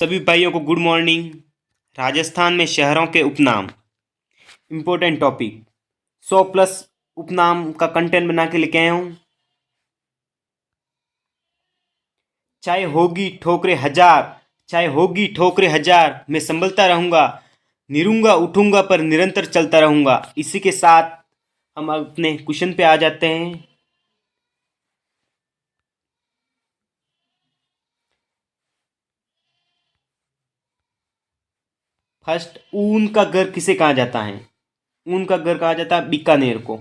सभी भाइयों को गुड मॉर्निंग। राजस्थान में शहरों के उपनाम, इम्पोर्टेंट टॉपिक। 100+ उपनाम का कंटेंट बना के लेके आया हूँ। चाहे होगी ठोकरें हजार, चाहे होगी ठोकरें हजार, मैं संभलता रहूंगा, निरूंगा उठूंगा पर निरंतर चलता रहूंगा। इसी के साथ हम अपने क्वेश्चन पे आ जाते हैं। फर्स्ट, ऊन का घर किसे कहा जाता है? ऊन का घर कहा जाता है बीकानेर को।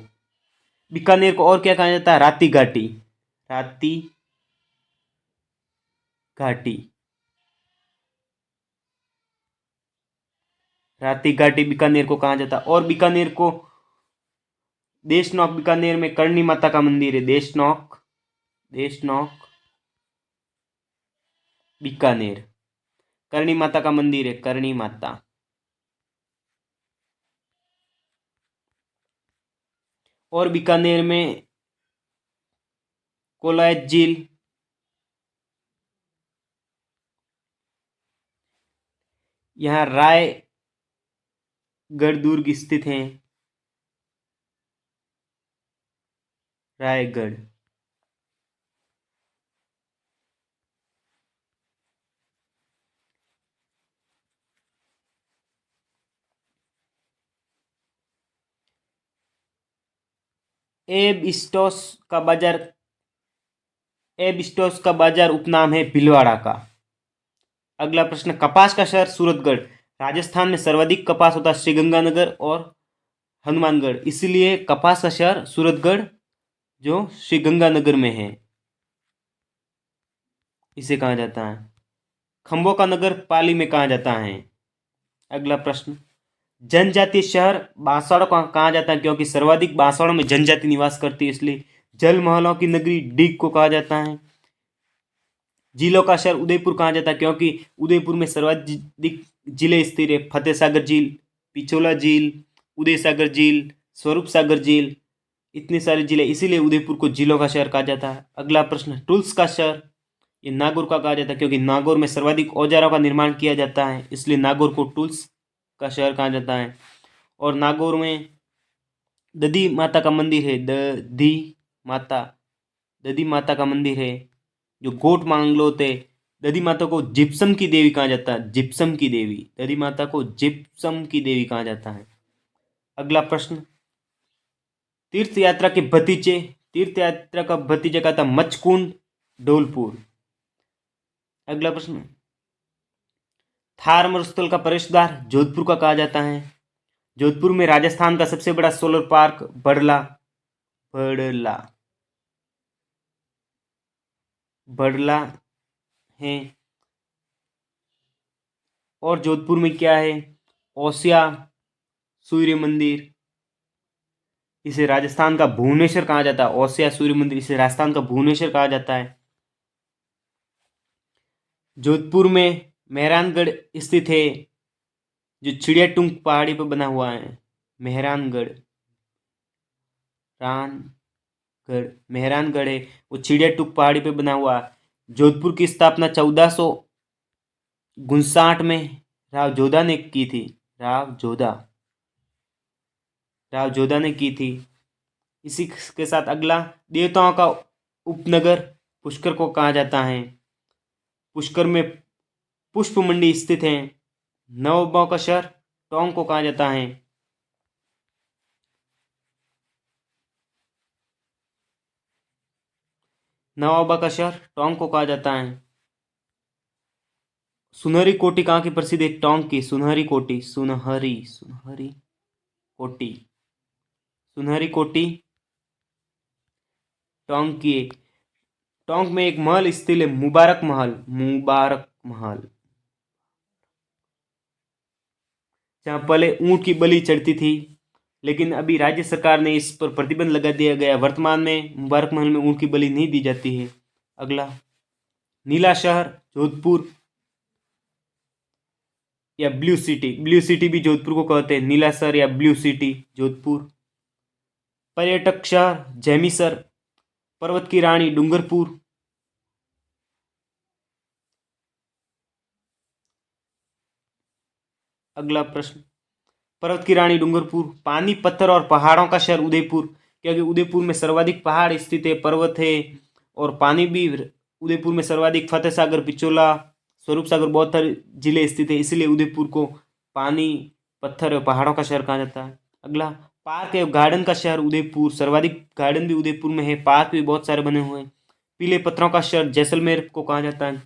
बीकानेर को और क्या कहा जाता है? राती घाटी। राती घाटी। राती घाटी बीकानेर को कहा जाता है। और बीकानेर को देशनौक, बीकानेर में करणी माता का मंदिर है। देशनौक, देशनौक बीकानेर, करणी माता का मंदिर है। करणी माता। और बीकानेर में कोलायत झील, यहाँ रायगढ़ दुर्ग स्थित है। रायगढ़। एबस्टोस का बाजार, एबस्टोस का बाजार उपनाम है भीलवाड़ा का। अगला प्रश्न, कपास का शहर सूरतगढ़। राजस्थान में सर्वाधिक कपास होता है श्रीगंगानगर और हनुमानगढ़, इसलिए कपास का शहर सूरतगढ़ जो श्रीगंगानगर में है, इसे कहा जाता है। खंभों का नगर पाली में कहा जाता है। अगला प्रश्न, जनजातीय शहर बांसवाड़ा को कहा जाता है क्योंकि सर्वाधिक बांसवाड़ा में जनजाति निवास करती है, इसलिए जल महलों की नगरी डीग को कहा जाता है। जिलों का शहर उदयपुर कहा जाता है क्योंकि उदयपुर में सर्वाधिक जिले स्थित है। फतेह सागर झील, पिछोला झील, उदय सागर झील, स्वरूप सागर झील, इतने सारे जिले, इसीलिए उदयपुर को जिलों का शहर कहा जाता है। अगला प्रश्न, टूल्स का शहर, ये नागौर का कहा जाता है क्योंकि नागौर में सर्वाधिक औजारों का निर्माण किया जाता है, इसलिए नागौर को टूल्स का शहर कहा जाता है। और नागौर में दधी माता का मंदिर है। दधी माता, दधी माता का मंदिर है जो गोट मांगलोत है। दधी माता को जिप्सम की देवी कहा जाता है। जिप्सम की देवी, दधी माता को जिप्सम की देवी कहा जाता है। अगला प्रश्न, तीर्थ यात्रा के भतीजे, तीर्थ यात्रा का भतीजा का था मचकुंड धौलपुर। अगला प्रश्न, थार मरुस्थल का प्रवेश द्वार जोधपुर का कहा जाता है। जोधपुर में राजस्थान का सबसे बड़ा सोलर पार्क बड़ला, बड़ला, बड़ला है। और जोधपुर में क्या है? ओसिया सूर्य मंदिर, इसे राजस्थान का भुवनेश्वर कहा जाता है। ओसिया सूर्य मंदिर, इसे राजस्थान का भुवनेश्वर कहा जाता है। जोधपुर में मेहरानगढ़ स्थित है जो चिड़ियाटुंग पहाड़ी पर बना हुआ है। मेहरानगढ़, मेहरानगढ़ है वो चिड़ियाटुंग पहाड़ी पे बना हुआ है। जोधपुर की स्थापना 1459 में राव जोधा ने की थी। राव जोधा, राव जोधा ने की थी। इसी के साथ अगला, देवताओं का उपनगर पुष्कर को कहा जाता है। पुष्कर में पुष्प मंडी स्थित है। नवाबों का शहर टोंक को कहा जाता है। नवाबा का शहर टोंक को कहा जाता है। सुनहरी कोटी कहाँ की प्रसिद्ध है? टोंक की सुनहरी कोटी, सुनहरी, सुनहरी कोटी, सुनहरी कोटी टोंक की। टोंक में एक महल स्थित है, मुबारक महल, मुबारक महल, जहाँ पहले ऊंट की बलि चढ़ती थी, लेकिन अभी राज्य सरकार ने इस पर प्रतिबंध लगा दिया गया। वर्तमान में मुबारक महल में ऊंट की बलि नहीं दी जाती है। अगला, नीला शहर जोधपुर या ब्लू सिटी, ब्लू सिटी भी जोधपुर को कहते हैं। नीला शहर या ब्लू सिटी जोधपुर। पर्यटक शहर जैमिसर, पर्वत की रानी डूंगरपुर, अगला प्रश्न, पर्वत की रानी डूंगरपुर, पानी पत्थर और पहाड़ों का शहर उदयपुर, क्योंकि उदयपुर में सर्वाधिक पहाड़ स्थित है, पर्वत है और पानी भी उदयपुर में सर्वाधिक, फतेह सागर, पिचोला, स्वरूप सागर बहुत सारे जिले स्थित है, इसलिए उदयपुर को पानी पत्थर और पहाड़ों का शहर कहा जाता है। अगला, पार्क एवं गार्डन का शहर उदयपुर, सर्वाधिक गार्डन भी उदयपुर में है, पार्क भी बहुत सारे बने हुए हैं। पीले पत्थरों का शहर जैसलमेर को कहा जाता है।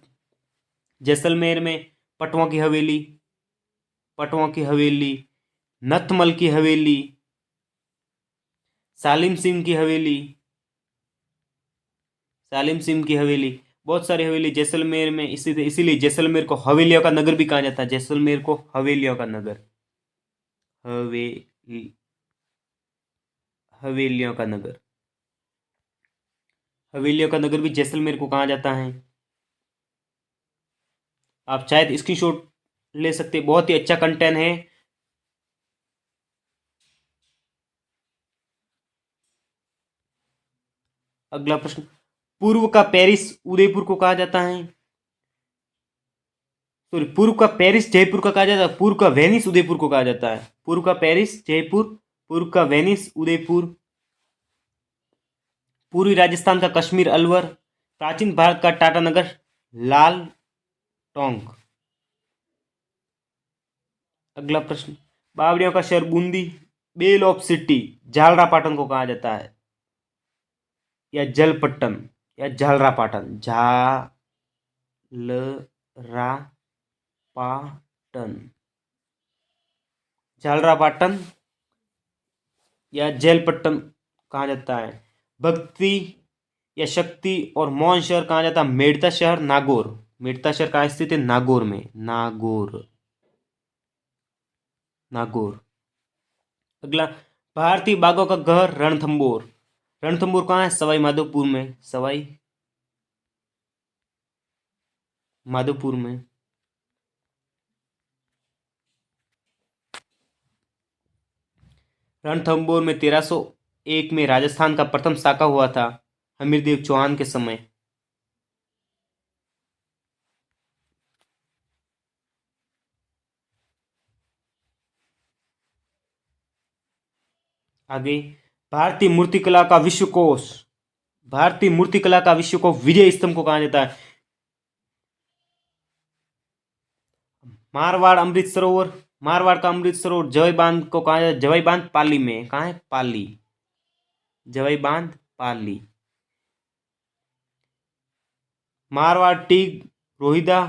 जैसलमेर में पटवों की हवेली, पटवों की हवेली, नथमल की हवेली, सालिम सिंह की हवेली, सालिम सिंह की हवेली, बहुत सारी हवेली जैसलमेर में स्थित है, इसीलिए जैसलमेर को हवेलियों का नगर भी कहा जाता है। जैसलमेर को हवेलियों का नगर, हवेली, हवेलियों का नगर, हवेलियों का नगर भी जैसलमेर को कहा जाता है। आप शायद स्क्रीनशॉट ले सकते, बहुत ही अच्छा कंटेंट है। अगला प्रश्न, पूर्व का पेरिस उदयपुर को कहा जाता है, सॉरी, पूर्व का पेरिस जयपुर का कहा जाता है, पूर्व का वेनिस उदयपुर को कहा जाता है। पूर्व का पेरिस जयपुर, पूर्व का वेनिस उदयपुर। पूर्वी राजस्थान का कश्मीर अलवर, प्राचीन भारत का टाटानगर लाल टोंक। अगला प्रश्न, बावड़ियों का शहर Bundi, bell of city Jhalrapatan को कहा जाता है, या जलपट्टन, या झालरापाटन, झालरापाटन, झालरापाटन या जलपट्टन कहा जाता है। भक्ति या शक्ति और मौन शहर कहा जाता है, मेड़ता शहर नागौर, मेड़ता शहर कहाँ स्थित है, नागौर में, नागौर, नागौर। अगला, भारतीय बाघों का घर रणथंबोर, रणथंबोर कहाँ है, सवाई माधोपुर में, सवाई माधोपुर में। रणथंबोर में 1301 में राजस्थान का प्रथम शाका हुआ था, हमीरदेव चौहान के समय। आगे, भारतीय मूर्तिकला का विश्वकोश, भारतीय मूर्तिकला का विश्वकोश विजय स्तंभ को कहा जाता है। मारवाड़ अमृत सरोवर, मारवाड़ का अमृत सरोवर जवई बांध को कहा जाता है, जवई बांध पाली में, कहाँ है, पाली, जवई बांध पाली। मारवाड़ टीग रोहिदा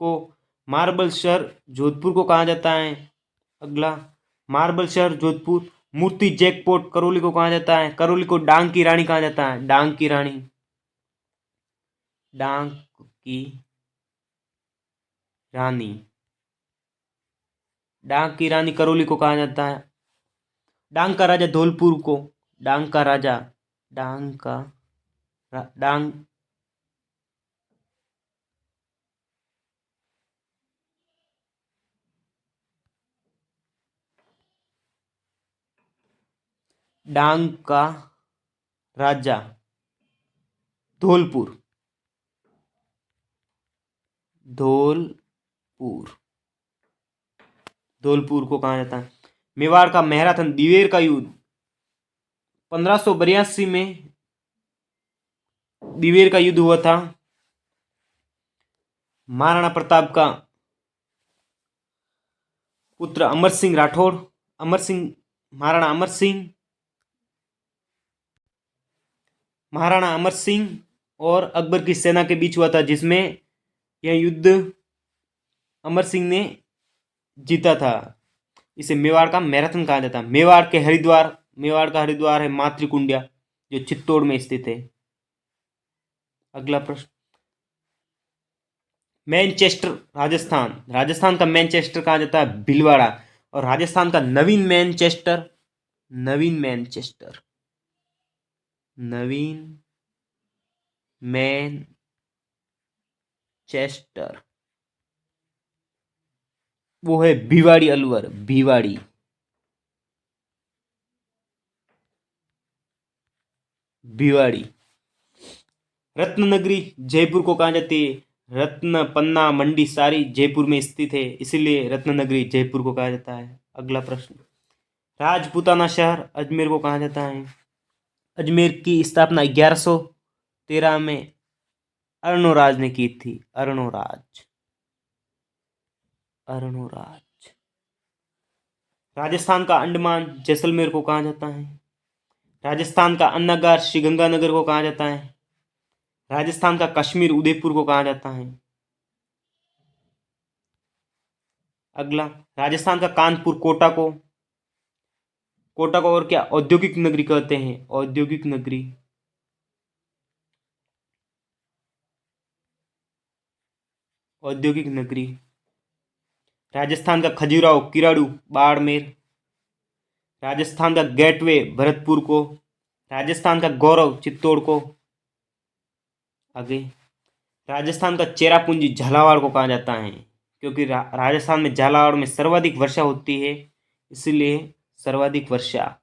को मार्बल शहर जोधपुर को कहा जाता है। अगला, मार्बल शहर जोधपुर। मूर्ति जैकपॉट करौली को कहा जाता है, करौली को डांग की रानी कहा जाता है, डांग की रानी, डांग की रानी, डांग की रानी करौली को कहा जाता है। डांग का राजा धौलपुर को, डांग का राजा, डांग का डांग, डांग का राजा धौलपुर, धौलपुर, धौलपुर को कहा जाता है। मेवाड़ का मैराथन दिवेर का युद्ध 1582 में दिवेर का युद्ध हुआ था। महाराणा प्रताप का पुत्र अमर सिंह राठौड़, अमर सिंह, महाराणा अमर सिंह, महाराणा अमर सिंह और अकबर की सेना के बीच हुआ था, जिसमें यह युद्ध अमर सिंह ने जीता था। इसे मेवाड़ का मैराथन कहा जाता है। मेवाड़ के हरिद्वार, मेवाड़ का हरिद्वार है मातृकुंडिया, जो चित्तौड़ में स्थित है। अगला प्रश्न, मैनचेस्टर राजस्थान, राजस्थान का मैनचेस्टर कहा जाता है भीलवाड़ा, और राजस्थान का नवीन मैनचेस्टर, नवीन मैनचेस्टर, नवीन मैनचेस्टर, वो है भिवाड़ी अलवर, भिवाड़ी, भिवाड़ी। रत्ननगरी जयपुर को कहा जाती है, रत्न पन्ना मंडी सारी जयपुर में स्थित है, इसीलिए रत्न नगरी जयपुर को कहा जाता है। अगला प्रश्न, राजपूताना शहर अजमेर को कहा जाता है। अजमेर की स्थापना 1113 में अर्णोराज ने की थी। अर्णोराज। राजस्थान का अंडमान जैसलमेर को कहा जाता है। राजस्थान का अन्नागार श्रीगंगानगर को कहा जाता है। राजस्थान का कश्मीर उदयपुर को कहा जाता है। अगला, राजस्थान का कानपुर कोटा को और क्या औद्योगिक नगरी कहते हैं। औद्योगिक नगरी। राजस्थान का खजुराहो किराड़ू बाड़मेर। राजस्थान का गेटवे भरतपुर को। राजस्थान का गौरव चित्तौड़ को। आगे, राजस्थान का चेरापूंजी झालावाड़ को कहा जाता है, क्योंकि राजस्थान में झालावाड़ में सर्वाधिक वर्षा होती है, इसलिए सर्वाधिक वर्षा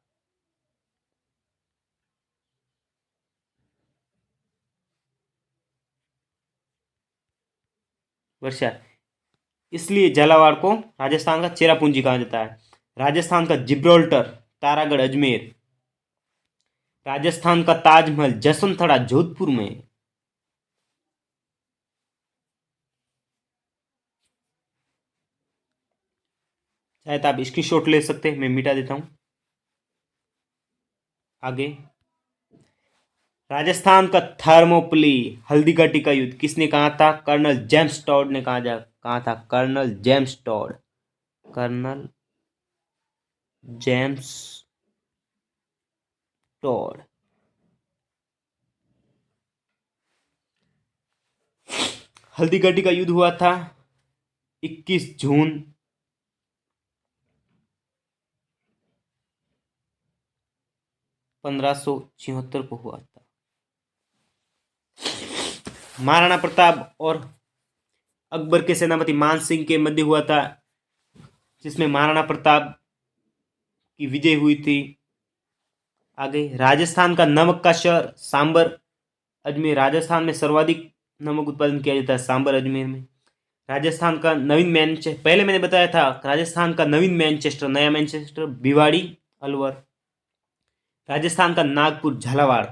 इसलिए झालावाड़ को राजस्थान का चेरापूंजी कहा जाता है। राजस्थान का जिब्राल्टर तारागढ़ अजमेर। राजस्थान का ताजमहल जसवंतथड़ा जोधपुर में। शायद आप इसकी शॉट ले सकते हैं, मैं मिटा देता हूं। आगे, राजस्थान का थर्मोपली हल्दी घाटी का युद्ध किसने कहा था। कर्नल जेम्स टॉड ने कहा था। Colonel James Tod. Haldighati का युद्ध हुआ था 21 जून 1576 को हुआ था। महाराणा प्रताप और अकबर के सेनापति मान सिंह के मध्य हुआ था, जिसमें महाराणा प्रताप की विजय हुई थी। आगे, राजस्थान का नमक का शहर सांबर अजमेर। राजस्थान में सर्वाधिक नमक उत्पादन किया जाता है सांबर अजमेर में। राजस्थान का नवीन मैनचेस्टर, पहले मैंने बताया था, राजस्थान का नवीन मैनचेस्टर, नया मैनचेस्टर भिवाड़ी अलवर। राजस्थान का नागपुर झालावाड़।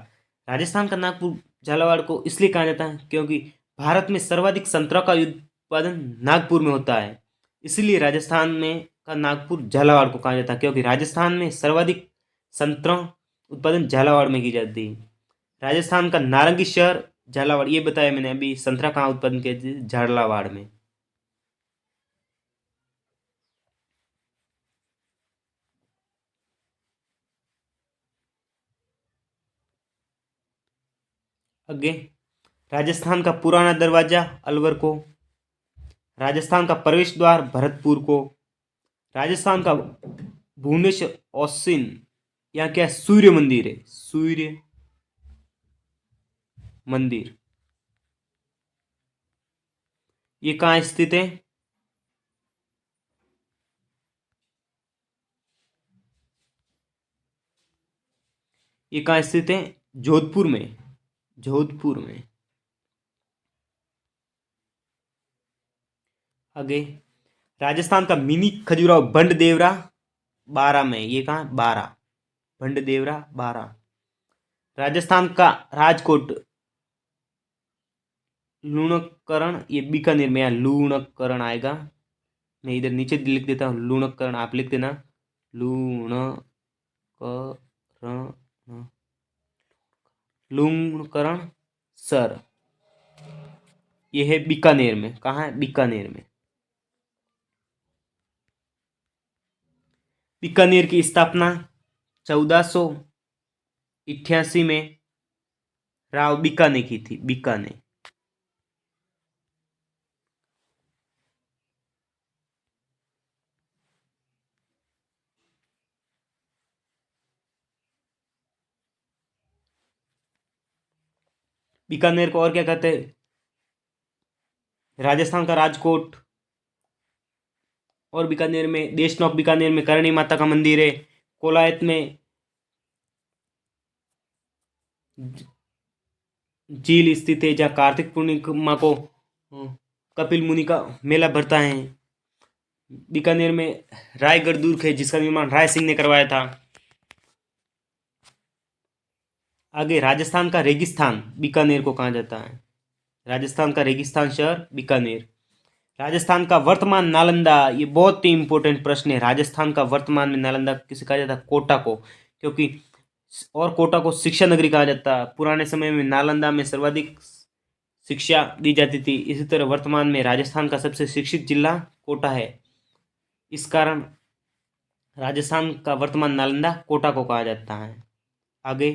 राजस्थान का नागपुर झालावाड़ को इसलिए कहा जाता है क्योंकि भारत में सर्वाधिक संतरा का उत्पादन नागपुर में होता है, इसलिए राजस्थान में का नागपुर झालावाड़ को कहा जाता है, क्योंकि राजस्थान में सर्वाधिक संतरा उत्पादन झालावाड़ में की जाती है। राजस्थान का नारंगी शहर झालावाड़, ये बताया मैंने अभी। संतरा कहाँ उत्पादन किया जाता है, झालावाड़ में। आगे, राजस्थान का पुराना दरवाजा अलवर को। राजस्थान का प्रवेश द्वार भरतपुर को। राजस्थान का भुवनेश्वर ओसिन, यहाँ क्या सूर्य मंदिर है। सूर्य मंदिर ये कहाँ स्थित है। ये कहाँ स्थित है, जोधपुर में। आगे, राजस्थान का मिनी खजुराहो भंड देवरा बारा में। ये कहाँ, बारा, भंड देवरा बारा। राजस्थान का राजकोट लूणकरण, ये बीकानेर में, यहाँ लूणकरण आएगा। मैं इधर नीचे लिख देता हूँ लूणकरण, आप लिख देना लूणकरण। लूणकरण सर, ये है बीकानेर में। कहाँ है, बीकानेर में। बीकानेर की स्थापना 1488 में राव बीका ने की थी। बीका ने। बीकानेर को और क्या कहते हैं, राजस्थान का राजकोट। और बीकानेर में, देशनोक बीकानेर में करणी माता का मंदिर है। कोलायत में झील स्थित है, जहाँ कार्तिक पूर्णिमा को कपिल मुनि का मेला भरता है। बीकानेर में रायगढ़ दुर्ग है जिसका निर्माण राय सिंह ने करवाया था। आगे राजस्थान का रेगिस्तान बीकानेर को कहा जाता है। राजस्थान का रेगिस्तान शहर बीकानेर। राजस्थान का वर्तमान नालंदा, ये बहुत ही इंपॉर्टेंट प्रश्न है। राजस्थान का वर्तमान में नालंदा किसे कहा जाता है? कोटा को, क्योंकि और कोटा को शिक्षा नगरी कहा जाता है। पुराने समय में नालंदा में सर्वाधिक शिक्षा दी जाती थी। इसी तरह वर्तमान में राजस्थान का सबसे शिक्षित जिला कोटा है। इस कारण राजस्थान का वर्तमान नालंदा कोटा को कहा जाता है। आगे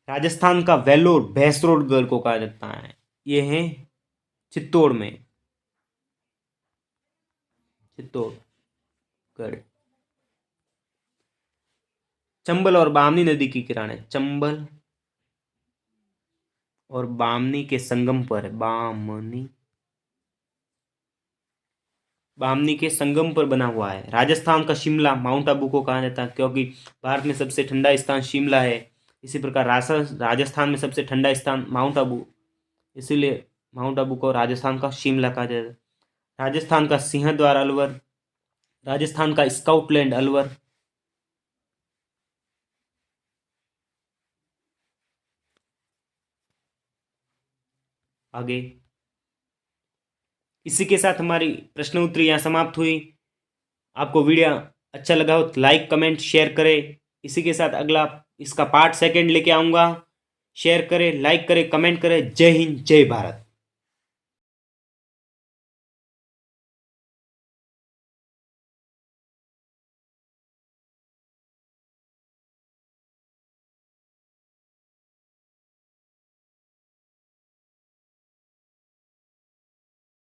राजस्थान का वेल्लोर भैंसरोडगढ़ को कहा जाता है। ये है चित्तौड़ में, चित्तौड़गढ़। चंबल और बामनी नदी की किनारे, चंबल और बामनी के संगम पर, बामनी के संगम पर बना हुआ है। राजस्थान का शिमला माउंट आबू को कहा जाता है क्योंकि भारत में सबसे ठंडा स्थान शिमला है। इसी प्रकार राजस्थान में सबसे ठंडा स्थान माउंट आबू, इसीलिए माउंट आबू को राजस्थान का शिमला कहा जाता है। राजस्थान का सिंहद्वार अलवर, राजस्थान का स्काउटलैंड अलवर। आगे इसी के साथ हमारी प्रश्न उत्तरी यहाँ समाप्त हुई। आपको वीडियो अच्छा लगा हो तो लाइक कमेंट शेयर करें। इसी के साथ अगला इसका पार्ट सेकंड लेके आऊँगा। शेयर करें, लाइक करें, कमेंट करें। जय हिंद, जय भारत।